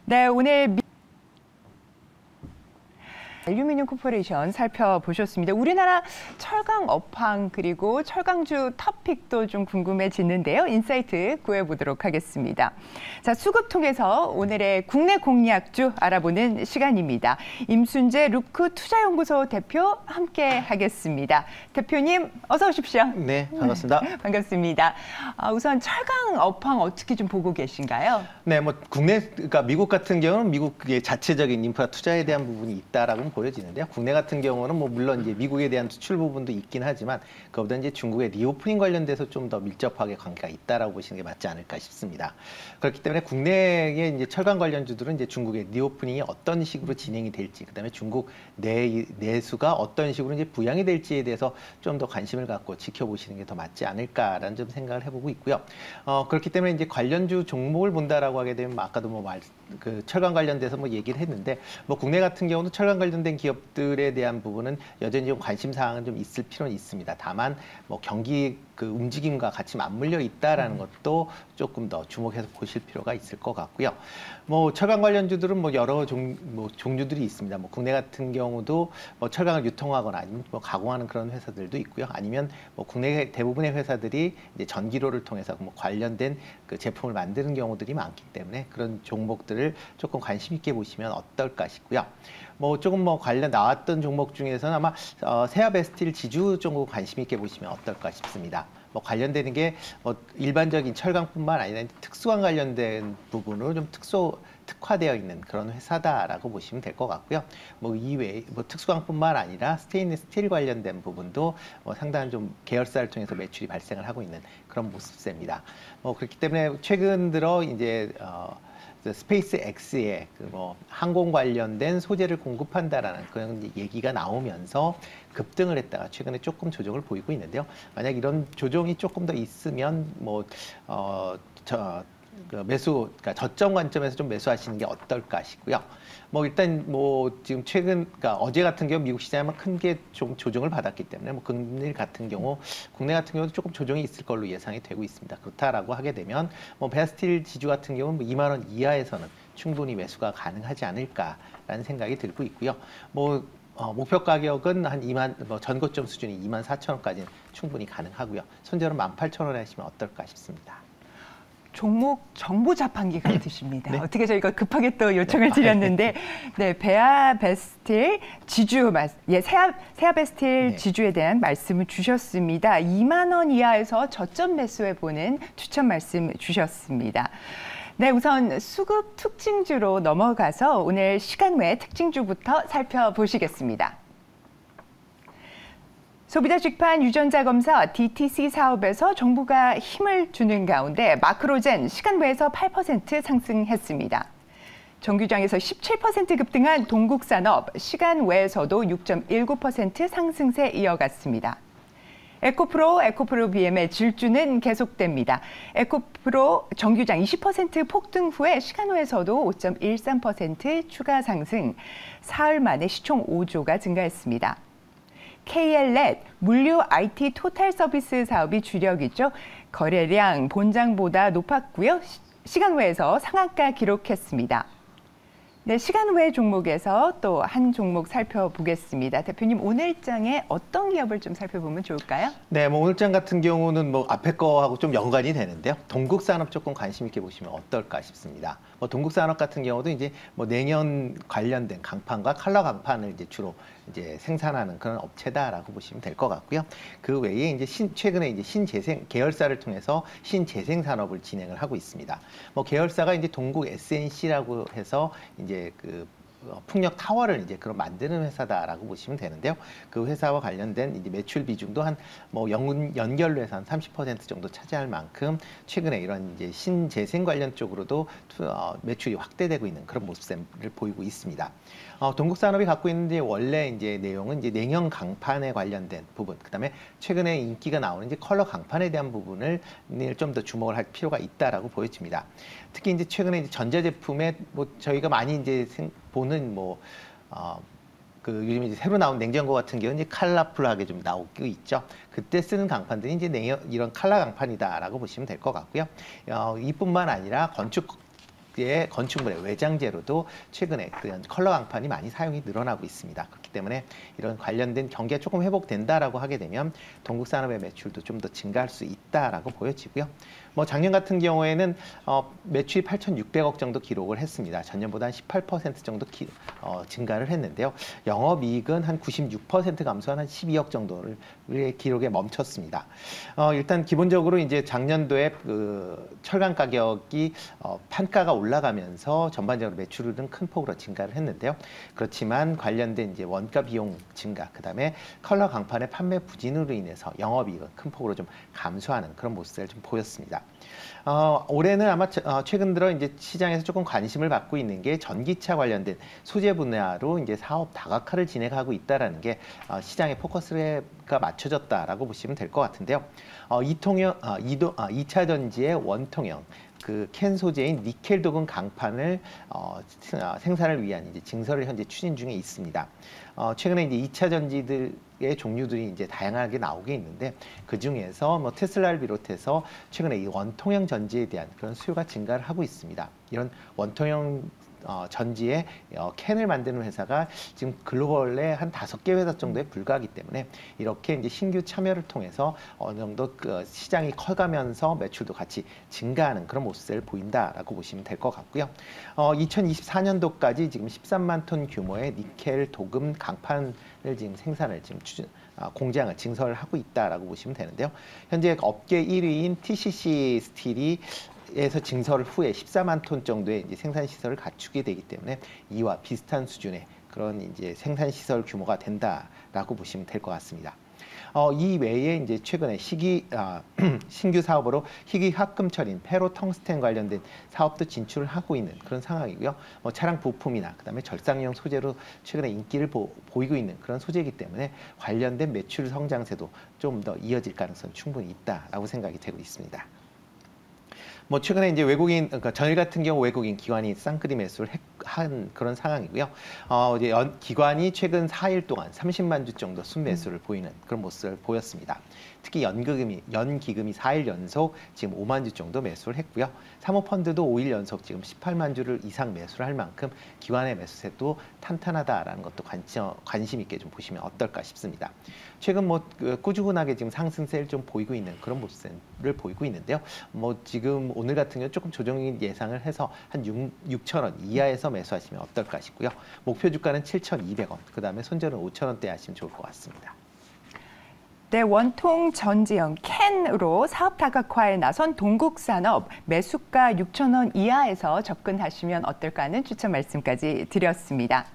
네, 오늘 알루미늄 코퍼레이션 살펴보셨습니다. 우리나라 철강 업황 그리고 철강주 토픽도 좀 궁금해지는데요. 인사이트 구해보도록 하겠습니다. 자, 수급 통해서 오늘의 국내 공약주 알아보는 시간입니다. 임순재 루크 투자연구소 대표 함께 하겠습니다. 대표님 어서 오십시오. 네, 반갑습니다. 반갑습니다. 우선 철강 업황 어떻게 좀 보고 계신가요? 네, 뭐 그러니까 미국 같은 경우는 미국의 자체적인 인프라 투자에 대한 부분이 있다라고 보여지는데요. 국내 같은 경우는 뭐 물론 이제 미국에 대한 수출 부분도 있긴 하지만 그보다 이제 중국의 리오프닝 관련돼서 좀 더 밀접하게 관계가 있다라고 보시는 게 맞지 않을까 싶습니다. 그렇기 때문에 국내의 이제 철강 관련주들은 이제 중국의 리오프닝이 어떤 식으로 진행이 될지, 그다음에 중국 내수가 어떤 식으로 이제 부양이 될지에 대해서 좀 더 관심을 갖고 지켜보시는 게 더 맞지 않을까라는 좀 생각을 해보고 있고요. 그렇기 때문에 이제 관련주 종목을 본다라고 하게 되면 아까도 그 철강 관련돼서 뭐 얘기를 했는데 뭐 국내 같은 경우도 철강 관련된 기업들에 대한 부분은 여전히 좀 관심 사항은 좀 있을 필요는 있습니다. 다만 뭐 경기 그 움직임과 같이 맞물려 있다라는 것도 조금 더 주목해서 보실 필요가 있을 것 같고요. 뭐 철강 관련주들은 뭐 여러 종류들이 있습니다. 뭐 국내 같은 경우도 뭐 철강을 유통하거나 아니면 뭐 가공하는 그런 회사들도 있고요. 아니면 뭐 국내 대부분의 회사들이 이제 전기로를 통해서 뭐 관련된 그 제품을 만드는 경우들이 많기 때문에 그런 종목들을 조금 관심 있게 보시면 어떨까 싶고요. 뭐 조금 뭐 관련 나왔던 종목 중에서는 아마 세아베스틸 지주 종목 관심 있게 보시면 어떨까 싶습니다. 뭐 관련되는 게 뭐 일반적인 철강뿐만 아니라 특수강 관련된 부분으로 좀 특화되어 있는 그런 회사다라고 보시면 될 것 같고요. 뭐 이외에 뭐 특수강뿐만 아니라 스테인리스 스틸 관련된 부분도 뭐 상당한 좀 계열사를 통해서 매출이 발생을 하고 있는 그런 모습입니다. 뭐 그렇기 때문에 최근 들어 이제 스페이스 X에 그 뭐 항공 관련된 소재를 공급한다라는 그런 얘기가 나오면서 급등을 했다가 최근에 조금 조정을 보이고 있는데요. 만약 이런 조정이 조금 더 있으면 그러니까 저점 관점에서 좀 매수하시는 게 어떨까 싶고요. 뭐 일단 뭐 지금 그러니까 어제 같은 경우 미국 시장은 큰 게 좀 조정을 받았기 때문에 뭐 금일 같은 경우 국내 같은 경우도 조금 조정이 있을 걸로 예상이 되고 있습니다. 그렇다라고 하게 되면 뭐 베아스틸 지주 같은 경우는 뭐 2만 원 이하에서는 충분히 매수가 가능하지 않을까라는 생각이 들고 있고요. 뭐 목표 가격은 한 전고점 수준이 24,000원까지는 충분히 가능하고요. 손절은 18,000원에 하시면 어떨까 싶습니다. 종목 정보 자판기가 있으십니다. 네. 어떻게 저희가 급하게 또 요청을 드렸는데, 네, 베아베스틸 지주, 세아베스틸 네. 지주에 대한 말씀을 주셨습니다. 2만 원 이하에서 저점 매수해 보는 추천 말씀 주셨습니다. 네, 우선 수급 특징주로 넘어가서 오늘 시간 외 특징주부터 살펴보시겠습니다. 소비자 직판 유전자 검사 DTC 사업에서 정부가 힘을 주는 가운데 마크로젠 시간 외에서 8% 상승했습니다. 정규장에서 17% 급등한 동국산업 시간 외에서도 6.19% 상승세 이어갔습니다. 에코프로 BM의 질주는 계속됩니다. 에코프로 정규장 20% 폭등 후에 시간 외에서도 5.13% 추가 상승, 사흘 만에 시총 5조가 증가했습니다. KL넷 물류 IT 토탈 서비스 사업이 주력이죠. 거래량 본장보다 높았고요. 시간 외에서 상한가 기록했습니다. 네, 시간 외 종목에서 또 한 종목 살펴보겠습니다. 대표님, 오늘장에 어떤 기업을 좀 살펴보면 좋을까요? 네, 뭐 오늘장 같은 경우는 뭐 앞에 거하고 좀 연관이 되는데요. 동국산업 조금 관심 있게 보시면 어떨까 싶습니다. 뭐 동국산업 같은 경우도 이제 뭐 냉연 관련된 강판과 칼라 강판을 이제 주로 이제 생산하는 그런 업체다라고 보시면 될 것 같고요. 그 외에 이제 최근에 이제 신재생 계열사를 통해서 신재생 산업을 진행을 하고 있습니다. 뭐 계열사가 이제 동국 SNC라고 해서 이제 그 풍력 타워를 이제 그런 만드는 회사다라고 보시면 되는데요. 그 회사와 관련된 이제 매출 비중도 한 뭐 연결로 해서 한 30% 정도 차지할 만큼 최근에 이런 이제 신재생 관련 쪽으로도 매출이 확대되고 있는 그런 모습을 보이고 있습니다. 동국산업이 갖고 있는 이제 원래 이제 내용은 이제 냉연 강판에 관련된 부분, 그다음에 최근에 인기가 나오는 이제 컬러 강판에 대한 부분을 좀 더 주목을 할 필요가 있다라고 보여집니다. 특히 이제 최근에 이제 전자제품에 뭐 저희가 많이 이제 보는 요즘 이제 새로 나온 냉장고 같은 경우는 이제 컬러풀하게 좀 나오고 있죠. 그때 쓰는 강판들이 이제 이런 칼라 강판이다라고 보시면 될 것 같고요. 이뿐만 아니라 건축 의 건축물의 외장재로도 최근에 그런 컬러 강판이 많이 사용이 늘어나고 있습니다. 그렇기 때문에 이런 관련된 경기가 조금 회복된다라고 하게 되면 동국 산업의 매출도 좀 더 증가할 수 있다라고 보여지고요. 뭐 작년 같은 경우에는 매출이 8,600억 정도 기록을 했습니다. 전년보다 한 18% 정도 증가를 했는데요. 영업이익은 한 96% 감소한 한 12억 정도를 기록에 멈췄습니다. 일단 기본적으로 이제 작년도에 그 철강 가격이 판가가 올라가면서 전반적으로 매출은 큰 폭으로 증가를 했는데요. 그렇지만 관련된 이제 원가 비용 증가, 그다음에 컬러 강판의 판매 부진으로 인해서 영업이익은 큰 폭으로 좀 감소하는 그런 모습을 좀 보였습니다. 올해는 아마 최근 들어 이제 시장에서 조금 관심을 받고 있는 게 전기차 관련된 소재 분야로 이제 사업 다각화를 진행하고 있다라는 게 시장의 포커스가 맞춰졌다라고 보시면 될 것 같은데요. 2차 전지의 원통형 그 캔 소재인 니켈 도금 강판을 생산을 위한 이제 증설을 현재 추진 중에 있습니다. 최근에 이제 2차 전지들의 종류들이 이제 다양하게 나오게 있는데 그 중에서 뭐 테슬라를 비롯해서 최근에 이 원통형 전지에 대한 그런 수요가 증가를 하고 있습니다. 이런 원통형 전지에 캔을 만드는 회사가 지금 글로벌에 한 5개 회사 정도에 불과하기 때문에 이렇게 이제 신규 참여를 통해서 어느 정도 그 시장이 커가면서 매출도 같이 증가하는 그런 모습을 보인다라고 보시면 될 것 같고요. 2024년도까지 지금 13만 톤 규모의 니켈 도금 강판을 지금 생산을 지금 공장을 증설을 하고 있다라고 보시면 되는데요. 현재 업계 1위인 TCC 스틸이 에서 증설 후에 14만 톤 정도의 이제 생산 시설을 갖추게 되기 때문에 이와 비슷한 수준의 그런 이제 생산 시설 규모가 된다라고 보시면 될 것 같습니다. 이 외에 이제 최근에 신규 사업으로 희귀 합금철인 페로텅스텐 관련된 사업도 진출을 하고 있는 그런 상황이고요. 차량 부품이나 그다음에 절상용 소재로 최근에 인기를 보이고 있는 그런 소재이기 때문에 관련된 매출 성장세도 좀 더 이어질 가능성이 충분히 있다라고 생각이 되고 있습니다. 뭐 최근에 이제 외국인, 그러니까 전일 같은 경우 외국인 기관이 쌍끌이 매수를 한 그런 상황이고요. 이제 기관이 최근 4일 동안 30만 주 정도 순매수를 보이는 그런 모습을 보였습니다. 특히 연기금이 4일 연속 지금 5만 주 정도 매수를 했고요. 사모펀드도 5일 연속 지금 18만 주를 이상 매수를 할 만큼 기관의 매수세도 탄탄하다라는 것도 관심 있게 좀 보시면 어떨까 싶습니다. 최근 뭐 꾸준하게 지금 상승세를 좀 보이고 있는 그런 모습을 보이고 있는데요. 뭐 지금 오늘 같은 경우 조금 조정적인 예상을 해서 한 6,000원 이하에서 매수하시면 어떨까 싶고요. 목표 주가는 7,200원, 그 다음에 손절은 5,000원대 하시면 좋을 것 같습니다. 네, 원통 전지형 캔으로 사업 다각화에 나선 동국산업 매수가 6,000원 이하에서 접근하시면 어떨까 하는 추천 말씀까지 드렸습니다.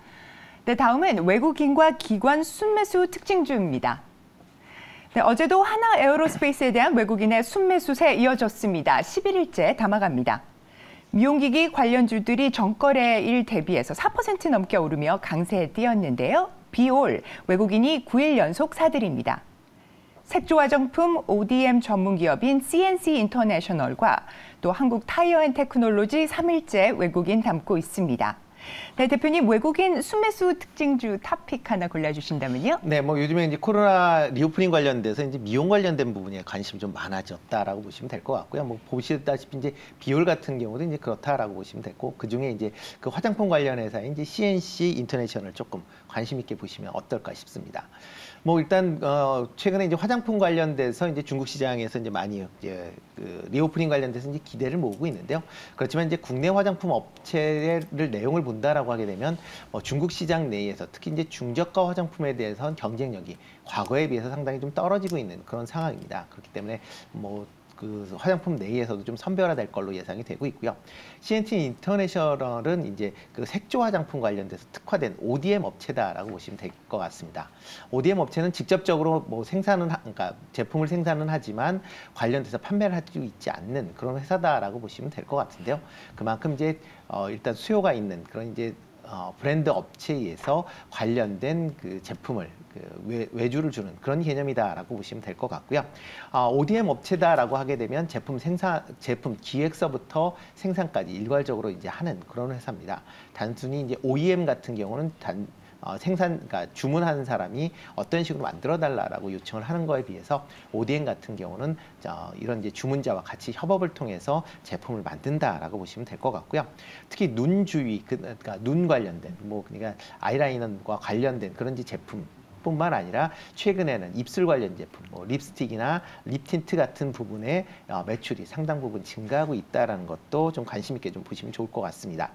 네, 다음은 외국인과 기관 순매수 특징주입니다. 네, 어제도 하나 에어로스페이스에 대한 외국인의 순매수세 이어졌습니다. 11일째 담아갑니다. 미용기기 관련주들이 전거래일 대비해서 4% 넘게 오르며 강세에 뛰었는데요. 비올 외국인이 9일 연속 사들입니다. 색조 화장품 ODM 전문기업인 CNC 인터내셔널과 또 한국 타이어앤테크놀로지 3일째 외국인 담고 있습니다. 네, 대표님 외국인 순매수 특징주 탑픽 하나 골라주신다면요? 네, 뭐 요즘에 이제 코로나 리오프닝 관련돼서 이제 미용 관련된 부분에 관심이 좀 많아졌다라고 보시면 될 것 같고요. 뭐 보시다시피 이제 비올 같은 경우도 이제 그렇다라고 보시면 됐고, 그 중에 이제 그 화장품 관련 회사인 이제 CNC 인터내셔널 조금 관심 있게 보시면 어떨까 싶습니다. 뭐 일단 최근에 이제 화장품 관련돼서 이제 중국 시장에서 이제 많이 이제 그 리오프닝 관련돼서 이제 기대를 모으고 있는데요. 그렇지만 이제 국내 화장품 업체를 내용을 본다라고 하게 되면 중국 시장 내에서 특히 이제 중저가 화장품에 대해서는 경쟁력이 과거에 비해서 상당히 좀 떨어지고 있는 그런 상황입니다. 그렇기 때문에 뭐 그 화장품 내에서도 좀 선별화될 걸로 예상이 되고 있고요. CNC 인터내셔널은 이제 그 색조 화장품 관련돼서 특화된 ODM 업체다라고 보시면 될 것 같습니다. ODM 업체는 직접적으로 뭐 그러니까 제품을 생산은 하지만 관련돼서 판매를 할 수 있지 않는 그런 회사다라고 보시면 될 것 같은데요. 그만큼 이제 일단 수요가 있는 그런 이제 브랜드 업체에서 관련된 그 제품을 외주를 주는 그런 개념이다라고 보시면 될 것 같고요. ODM 업체다라고 하게 되면 제품 기획서부터 생산까지 일괄적으로 이제 하는 그런 회사입니다. 단순히 이제 OEM 같은 경우는 그러니까 주문하는 사람이 어떤 식으로 만들어달라라고 요청을 하는 거에 비해서 ODM 같은 경우는 이런 이제 주문자와 같이 협업을 통해서 제품을 만든다라고 보시면 될 것 같고요. 특히 눈 주위, 그러니까 눈 관련된, 그러니까 아이라이너과 관련된 그런 제품. 뿐만 아니라 최근에는 입술 관련 제품, 립스틱이나 립 틴트 같은 부분에 매출이 상당 부분 증가하고 있다는 것도 좀 관심 있게 좀 보시면 좋을 것 같습니다.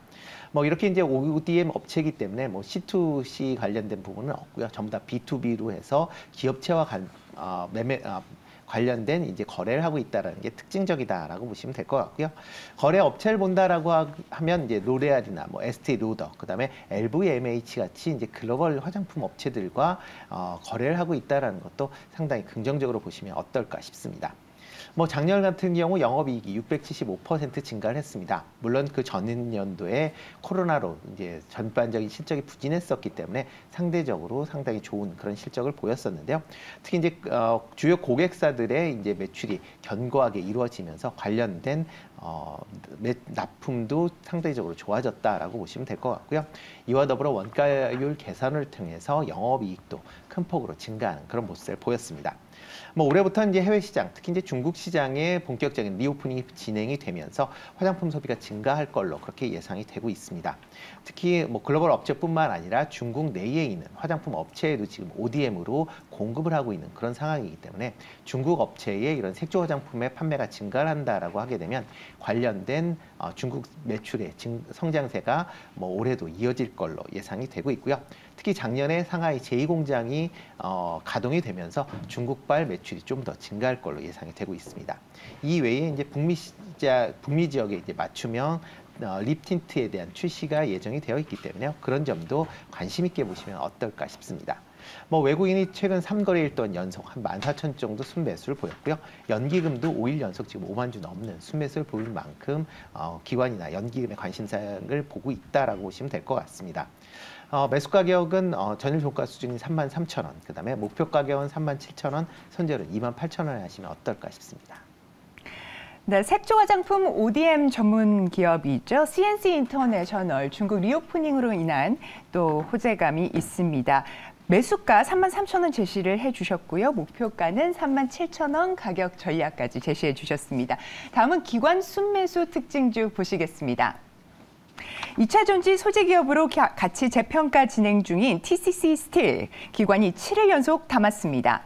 이렇게 이제 ODM 업체이기 때문에 C2C 관련된 부분은 없고요. 전부 다 B2B로 해서 기업체와 관련된 이제 거래를 하고 있다는 게 특징적이다라고 보시면 될 것 같고요. 거래 업체를 본다라고 하면 이제 로레알이나 에스티 로더, 그다음에 LVMH 같이 이제 글로벌 화장품 업체들과 거래를 하고 있다라는 것도 상당히 긍정적으로 보시면 어떨까 싶습니다. 작년 같은 경우 영업이익이 675% 증가를 했습니다. 물론 그 전년도에 코로나로 이제 전반적인 실적이 부진했었기 때문에 상대적으로 상당히 좋은 그런 실적을 보였었는데요. 특히 이제 주요 고객사들의 이제 매출이 견고하게 이루어지면서 관련된 납품도 상대적으로 좋아졌다라고 보시면 될 것 같고요. 이와 더불어 원가율 개선을 통해서 영업이익도 큰 폭으로 증가하는 그런 모습을 보였습니다. 올해부터 이제 해외 시장, 특히 이제 중국 시장의 본격적인 리오프닝이 진행이 되면서 화장품 소비가 증가할 걸로 그렇게 예상이 되고 있습니다. 특히 글로벌 업체뿐만 아니라 중국 내에 있는 화장품 업체에도 지금 ODM으로 공급을 하고 있는 그런 상황이기 때문에 중국 업체의 이런 색조 화장품의 판매가 증가를 한다라고 하게 되면 관련된 중국 매출의 성장세가 올해도 이어질 걸로 예상이 되고 있고요. 특히 작년에 상하이 제2공장이 가동이 되면서 중국발 매출이 좀 더 증가할 걸로 예상이 되고 있습니다. 이 외에 이제 북미 지역에 이제 맞춤형 립 틴트에 대한 출시가 예정이 되어 있기 때문에 그런 점도 관심 있게 보시면 어떨까 싶습니다. 외국인이 최근 3거래일 동안 연속 한 14,000주 정도 순매수를 보였고요. 연기금도 5일 연속 지금 5만 주 넘는 순매수를 보일 만큼 기관이나 연기금의 관심사를 보고 있다라고 보시면 될 것 같습니다. 매수 가격은 전일 종가 수준이 33,000원, 그 다음에 목표 가격은 37,000원, 손절은 28,000원에 하시면 어떨까 싶습니다. 네, 색조 화장품 ODM 전문 기업이죠. CNC 인터내셔널 중국 리오프닝으로 인한 또 호재감이 있습니다. 매수가 33,000원 제시를 해주셨고요. 목표가는 37,000원 가격 전략까지 제시해 주셨습니다. 다음은 기관 순매수 특징주 보시겠습니다. 2차 전지 소재 기업으로 가치 재평가 진행 중인 TCC 스틸, 기관이 7일 연속 담았습니다.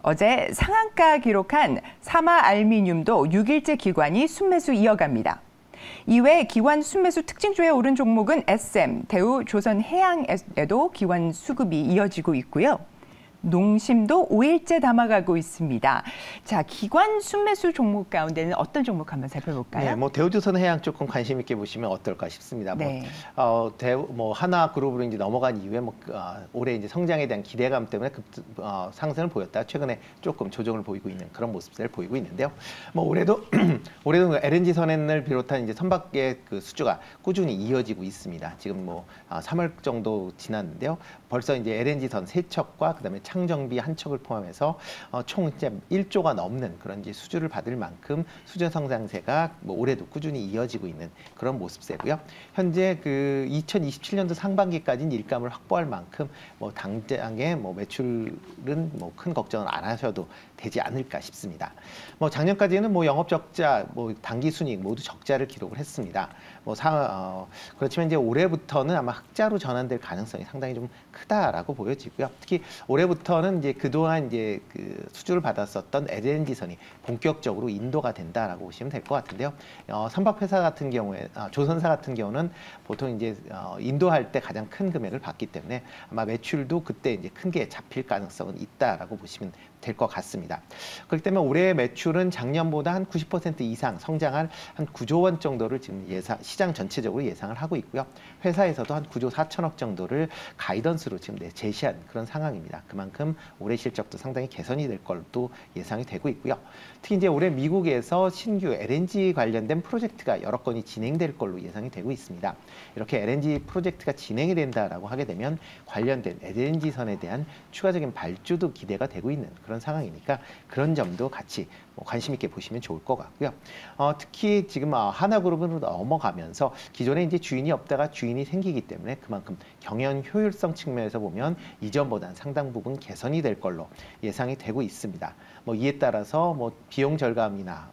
어제 상한가 기록한 사마 알미늄도 6일째 기관이 순매수 이어갑니다. 이외 기관 순매수 특징주에 오른 종목은 SM, 대우, 조선해양에도 기관 수급이 이어지고 있고요. 농심도 5일째 담아가고 있습니다. 자, 기관 순매수 종목 가운데는 어떤 종목 한번 살펴볼까요? 네, 대우조선해양 조금 관심 있게 보시면 어떨까 싶습니다. 네. 하나그룹으로 이제 넘어간 이후에 올해 이제 성장에 대한 기대감 때문에 상승을 보였다. 최근에 조금 조정을 보이고 있는 그런 모습을 보이고 있는데요. 올해도 LNG 선행을 비롯한 이제 선박의 그 수주가 꾸준히 이어지고 있습니다. 지금 3월 정도 지났는데요. 벌써 이제 LNG 선 3척과 그다음에 창정비 한 척을 포함해서 총 이제 1조가 넘는 그런 이제 수주를 받을 만큼 수주 성장세가 올해도 꾸준히 이어지고 있는 그런 모습세고요. 현재 그 2027년도 상반기까지는 일감을 확보할 만큼 당장의 매출은 큰 걱정을 안 하셔도 되지 않을까 싶습니다. 작년까지는 영업 적자, 당기 순이익 모두 적자를 기록을 했습니다. 그렇지만 이제 올해부터는 아마 흑자로 전환될 가능성이 상당히 좀 크다라고 보여지고요. 특히 올해부터는 이제 그동안 이제 그 수주를 받았었던 LNG선이 본격적으로 인도가 된다라고 보시면 될 것 같은데요. 선박회사 같은 경우에, 조선사 같은 경우는 보통 이제 인도할 때 가장 큰 금액을 받기 때문에 아마 매출도 그때 이제 큰 게 잡힐 가능성은 있다라고 보시면 될 것 같습니다. 그렇기 때문에 올해의 매출은 작년보다 한 90% 이상 성장할 한 9조 원 정도를 지금 시장 전체적으로 예상을 하고 있고요. 회사에서도 한 9조 4천억 정도를 가이던스로 지금 제시한 그런 상황입니다. 그만큼 올해 실적도 상당히 개선이 될 걸로 예상이 되고 있고요. 특히 이제 올해 미국에서 신규 LNG 관련된 프로젝트가 여러 건이 진행될 걸로 예상이 되고 있습니다. 이렇게 LNG 프로젝트가 진행이 된다라고 하게 되면 관련된 LNG 선에 대한 추가적인 발주도 기대가 되고 있는 그런 상황이니까 있으니까 그런 점도 같이 관심 있게 보시면 좋을 것 같고요. 특히 지금 하나그룹으로 넘어가면서 기존에 이제 주인이 없다가 주인이 생기기 때문에 그만큼 경영 효율성 측면에서 보면 이전보다는 상당 부분 개선이 될 걸로 예상이 되고 있습니다. 이에 따라서 비용 절감이나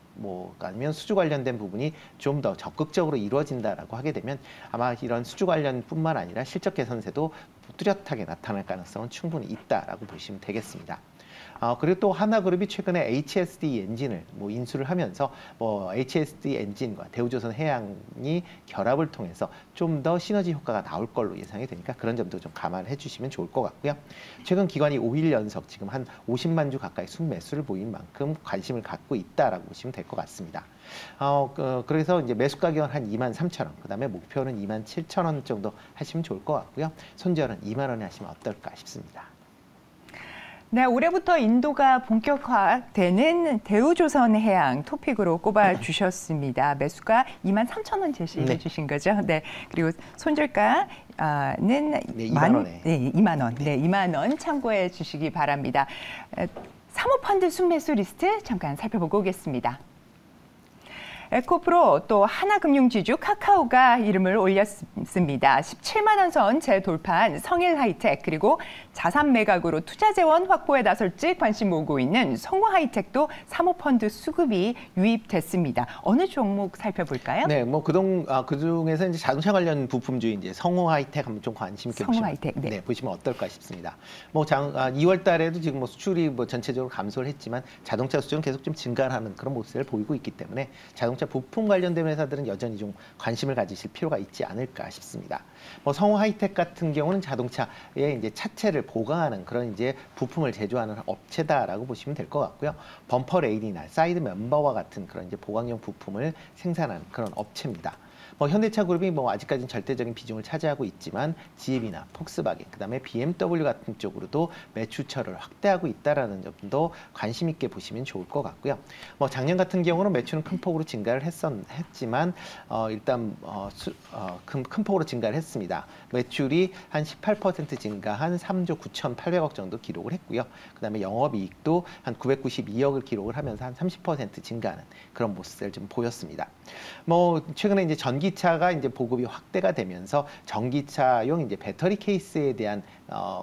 아니면 수주 관련된 부분이 좀 더 적극적으로 이루어진다라고 하게 되면 아마 이런 수주 관련뿐만 아니라 실적 개선세도 뚜렷하게 나타날 가능성은 충분히 있다라고 보시면 되겠습니다. 그리고 또 하나그룹이 최근에 HSD 엔진을 인수를 하면서 HSD 엔진과 대우조선 해양이 결합을 통해서 좀 더 시너지 효과가 나올 걸로 예상이 되니까 그런 점도 좀 감안해 주시면 좋을 것 같고요. 최근 기관이 5일 연속 지금 한 50만 주 가까이 순매수를 보인 만큼 관심을 갖고 있다라고 보시면 될 것 같습니다. 그래서 이제 매수 가격은 한 23,000원, 그다음에 목표는 27,000원 정도 하시면 좋을 것 같고요. 손절은 2만 원에 하시면 어떨까 싶습니다. 네, 올해부터 인도가 본격화되는 대우조선해양 토픽으로 꼽아주셨습니다. 매수가 23,000원 제시해 주신 거죠. 네, 그리고 손절가는 2만 원에. 네, 2만 원. 네, 2만 원 참고해 주시기 바랍니다. 사모펀드 순매수 리스트 잠깐 살펴보고 오겠습니다. 에코프로 또 하나금융지주 카카오가 이름을 올렸습니다. 17만 원 선 재돌파한 성일하이텍 그리고 자산 매각으로 투자 재원 확보에 나설지 관심 모으고 있는 성우하이텍도 사모펀드 수급이 유입됐습니다. 어느 종목 살펴볼까요? 네, 그중에서 이제 자동차 관련 부품주인 이제 성우하이텍 한번 좀 관심 있게 보시면 어떨까 싶습니다. 2월 달에도 지금 수출이 전체적으로 감소를 했지만 자동차 수출은 계속 좀 증가하는 그런 모습을 보이고 있기 때문에 자동차 부품 관련된 회사들은 여전히 좀 관심을 가지실 필요가 있지 않을까 싶습니다. 성우하이텍 같은 경우는 자동차의 이제 차체를 보강하는 그런 이제 부품을 제조하는 업체다라고 보시면 될 것 같고요. 범퍼 레일이나 사이드 멤버와 같은 그런 이제 보강용 부품을 생산하는 그런 업체입니다. 현대차 그룹이 아직까지는 절대적인 비중을 차지하고 있지만 GM이나 폭스바겐, 그다음에 BMW 같은 쪽으로도 매출처를 확대하고 있다라는 점도 관심 있게 보시면 좋을 것 같고요. 작년 같은 경우는 매출은 큰 폭으로 증가를 했지만 일단 큰 폭으로 증가를 했습니다. 매출이 한 18% 증가한 3조 9,800억 정도 기록을 했고요. 그다음에 영업이익도 한 992억을 기록을 하면서 한 30% 증가하는 그런 모습을 좀 보였습니다. 최근에 이제 전기차가 이제 보급이 확대가 되면서 전기차용 이제 배터리 케이스에 대한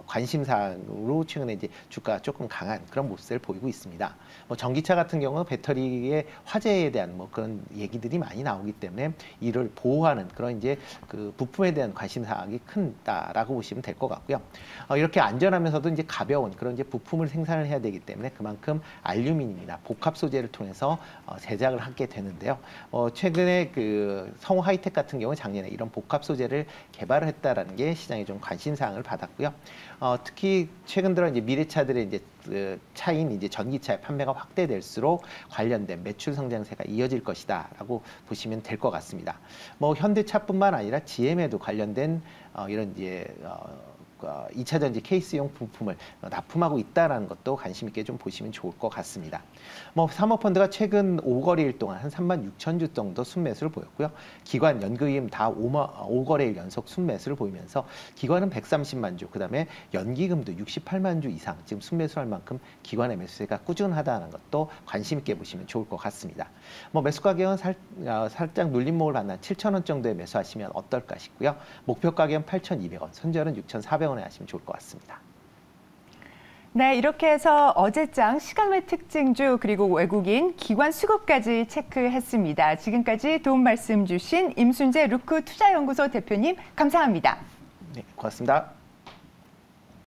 관심사항으로 최근에 이제 주가가 조금 강한 그런 모습을 보이고 있습니다. 전기차 같은 경우는 배터리의 화재에 대한 그런 얘기들이 많이 나오기 때문에 이를 보호하는 그런 이제 그 부품에 대한 관심사항이 큰다라고 보시면 될 것 같고요. 이렇게 안전하면서도 이제 가벼운 그런 이제 부품을 생산을 해야 되기 때문에 그만큼 알루미늄이나 복합 소재를 통해서 제작을 하게 되는데요. 최근에 그 성우하이텍 같은 경우 작년에 이런 복합 소재를 개발을 했다라는 게 시장에 좀 관심사항을 받았고요. 특히 최근 들어 이제 미래차들의 이제 차인 이제 전기차의 판매가 확대될수록 관련된 매출 성장세가 이어질 것이다라고 보시면 될 것 같습니다. 현대차뿐만 아니라 GM에도 관련된 이런 이제 2차 전지 케이스용 부품을 납품하고 있다는 것도 관심 있게 좀 보시면 좋을 것 같습니다. 사모펀드가 최근 5거래일 동안 한 36,000주 정도 순매수를 보였고요. 기관, 연기금 다 5거래일 연속 순매수를 보이면서 기관은 130만 주, 그다음에 연기금도 68만 주 이상 지금 순매수할 만큼 기관의 매수세가 꾸준하다는 것도 관심 있게 보시면 좋을 것 같습니다. 매수 가격은 살짝 눌림목을 만난 7,000원 정도에 매수하시면 어떨까 싶고요. 목표 가격은 8,200원, 손절은 6,400원 하시면 좋을 것 같습니다. 네, 이렇게 해서 어제장 시간외 특징주 그리고 외국인 기관 수급까지 체크했습니다. 지금까지 도움 말씀 주신 임순재 루크 투자연구소 대표님 감사합니다. 네, 고맙습니다.